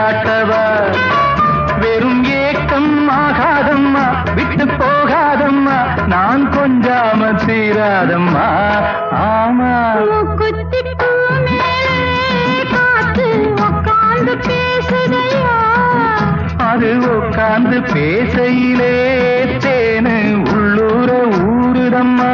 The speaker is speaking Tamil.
காட்டவா வெறும் ஏக்கம் ஆகாதம்மா விட்டு போகாதம்மா நான் கொஞ்சாம தீராதம்மா ஆமா அது உட்கார்ந்து பேசையிலே தேனு உள்ளூர ஊருதம்மா